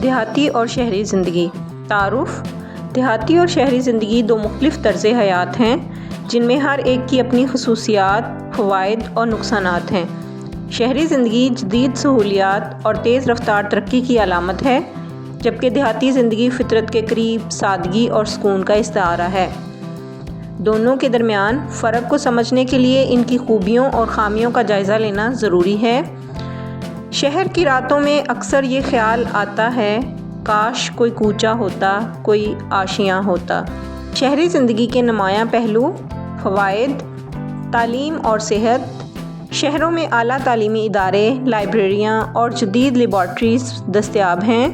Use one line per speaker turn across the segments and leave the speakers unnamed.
دیہاتی اور شہری زندگی۔ تعارف۔ دیہاتی اور شہری زندگی دو مختلف طرز حیات ہیں جن میں ہر ایک کی اپنی خصوصیات، فوائد اور نقصانات ہیں۔ شہری زندگی جدید سہولیات اور تیز رفتار ترقی کی علامت ہے، جبکہ دیہاتی زندگی فطرت کے قریب، سادگی اور سکون کا استعارہ ہے۔ دونوں کے درمیان فرق کو سمجھنے کے لیے ان کی خوبیوں اور خامیوں کا جائزہ لینا ضروری ہے۔ شہر کی راتوں میں اکثر یہ خیال آتا ہے، کاش کوئی کوچہ ہوتا، کوئی آشیاں ہوتا۔ شہری زندگی کے نمایاں پہلو۔ فوائد۔ تعلیم اور صحت۔ شہروں میں اعلیٰ تعلیمی ادارے، لائبریریاں اور جدید لیبارٹریز دستیاب ہیں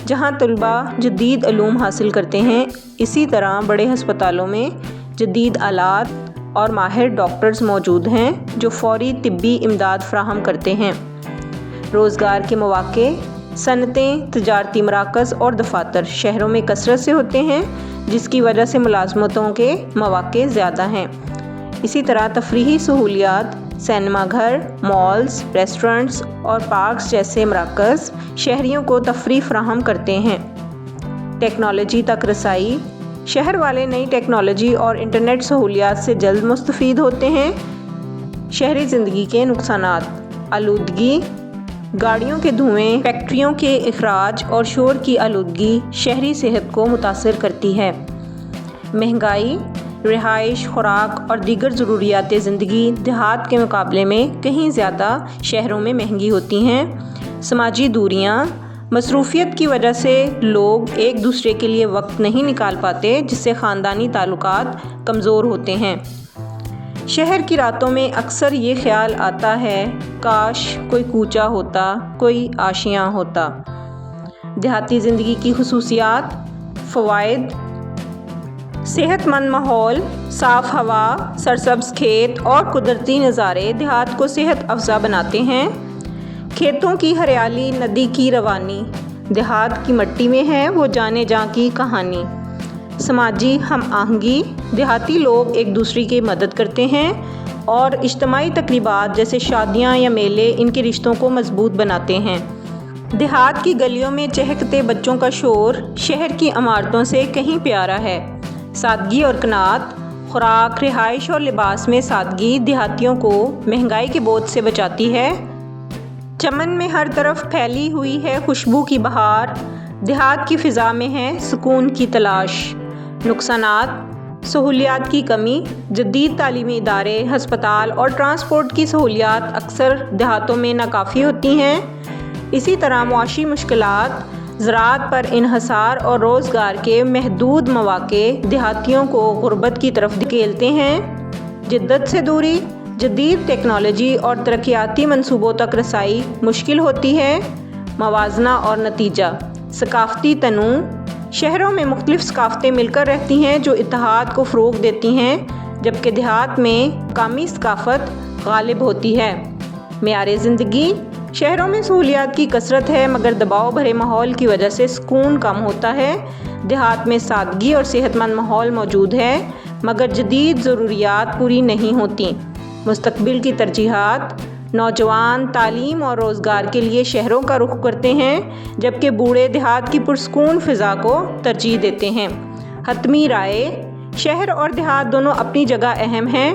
جہاں طلباء جدید علوم حاصل کرتے ہیں۔ اسی طرح بڑے ہسپتالوں میں جدید آلات اور ماہر ڈاکٹرز موجود ہیں جو فوری طبی امداد فراہم کرتے ہیں۔ روزگار کے مواقع۔ صنعتیں، تجارتی مراکز اور دفاتر شہروں میں کثرت سے ہوتے ہیں، جس کی وجہ سے ملازمتوں کے مواقع زیادہ ہیں۔ اسی طرح تفریحی سہولیات، سینما گھر، مالز، ریسٹورنٹس اور پارکس جیسے مراکز شہریوں کو تفریح فراہم کرتے ہیں۔ ٹیکنالوجی تک رسائی۔ شہر والے نئی ٹیکنالوجی اور انٹرنیٹ سہولیات سے جلد مستفید ہوتے ہیں۔ شہری زندگی کے نقصانات۔ آلودگی۔ گاڑیوں کے دھوئیں، فیکٹریوں کے اخراج اور شور کی آلودگی شہری صحت کو متاثر کرتی ہے۔ مہنگائی۔ رہائش، خوراک اور دیگر ضروریات زندگی دیہات کے مقابلے میں کہیں زیادہ شہروں میں مہنگی ہوتی ہیں۔ سماجی دوریاں۔ مصروفیت کی وجہ سے لوگ ایک دوسرے کے لیے وقت نہیں نکال پاتے، جس سے خاندانی تعلقات کمزور ہوتے ہیں۔ شہر کی راتوں میں اکثر یہ خیال آتا ہے، کاش کوئی کوچہ ہوتا، کوئی آشیاں ہوتا۔ دیہاتی زندگی کی خصوصیات۔ فوائد۔ صحت مند ماحول، صاف ہوا، سرسبز کھیت اور قدرتی نظارے دیہات کو صحت افزا بناتے ہیں۔ کھیتوں کی ہریالی، ندی کی روانی، دیہات کی مٹی میں ہے وہ جانے جاں کی کہانی۔ سماجی ہم آہنگی۔ دیہاتی لوگ ایک دوسرے کی مدد کرتے ہیں اور اجتماعی تقریبات جیسے شادیاں یا میلے ان کے رشتوں کو مضبوط بناتے ہیں۔ دیہات کی گلیوں میں چہکتے بچوں کا شور شہر کی عمارتوں سے کہیں پیارا ہے۔ سادگی اور قناعت۔ خوراک، رہائش اور لباس میں سادگی دیہاتیوں کو مہنگائی کے بوجھ سے بچاتی ہے۔ چمن میں ہر طرف پھیلی ہوئی ہے خوشبو کی بہار، دیہات کی فضا میں ہے سکون کی تلاش۔ نقصانات۔ سہولیات کی کمی۔ جدید تعلیمی ادارے، ہسپتال اور ٹرانسپورٹ کی سہولیات اکثر دیہاتوں میں ناکافی ہوتی ہیں۔ اسی طرح معاشی مشکلات، زراعت پر انحصار اور روزگار کے محدود مواقع دیہاتیوں کو غربت کی طرف دھکیلتے ہیں۔ جدت سے دوری۔ جدید ٹیکنالوجی اور ترقیاتی منصوبوں تک رسائی مشکل ہوتی ہے۔ موازنہ اور نتیجہ۔ ثقافتی تنوع۔ شہروں میں مختلف ثقافتیں مل کر رہتی ہیں جو اتحاد کو فروغ دیتی ہیں، جبکہ دیہات میں مقامی ثقافت غالب ہوتی ہے۔ معیار زندگی۔ شہروں میں سہولیات کی کثرت ہے مگر دباؤ بھرے ماحول کی وجہ سے سکون کم ہوتا ہے۔ دیہات میں سادگی اور صحت مند ماحول موجود ہے مگر جدید ضروریات پوری نہیں ہوتیں۔ مستقبل کی ترجیحات۔ نوجوان تعلیم اور روزگار کے لیے شہروں کا رخ کرتے ہیں، جبکہ بوڑھے دیہات کی پرسکون فضا کو ترجیح دیتے ہیں۔ حتمی رائے۔ شہر اور دیہات دونوں اپنی جگہ اہم ہیں۔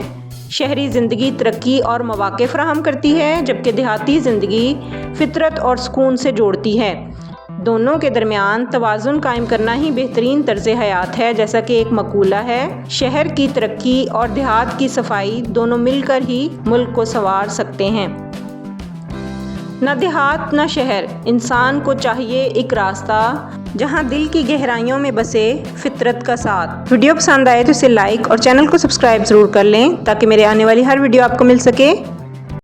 شہری زندگی ترقی اور مواقع فراہم کرتی ہے، جبکہ دیہاتی زندگی فطرت اور سکون سے جوڑتی ہے۔ دونوں کے درمیان توازن قائم کرنا ہی بہترین طرز حیات ہے۔ جیسا کہ ایک مقولہ ہے، شہر کی ترقی اور دیہات کی صفائی دونوں مل کر ہی ملک کو سنوار سکتے ہیں۔ نہ دیہات نہ شہر، انسان کو چاہیے ایک راستہ جہاں دل کی گہرائیوں میں بسے فطرت کا ساتھ۔ ویڈیو پسند آئے تو اسے لائک اور چینل کو سبسکرائب ضرور کر لیں تاکہ میرے آنے والی ہر ویڈیو آپ کو مل سکے۔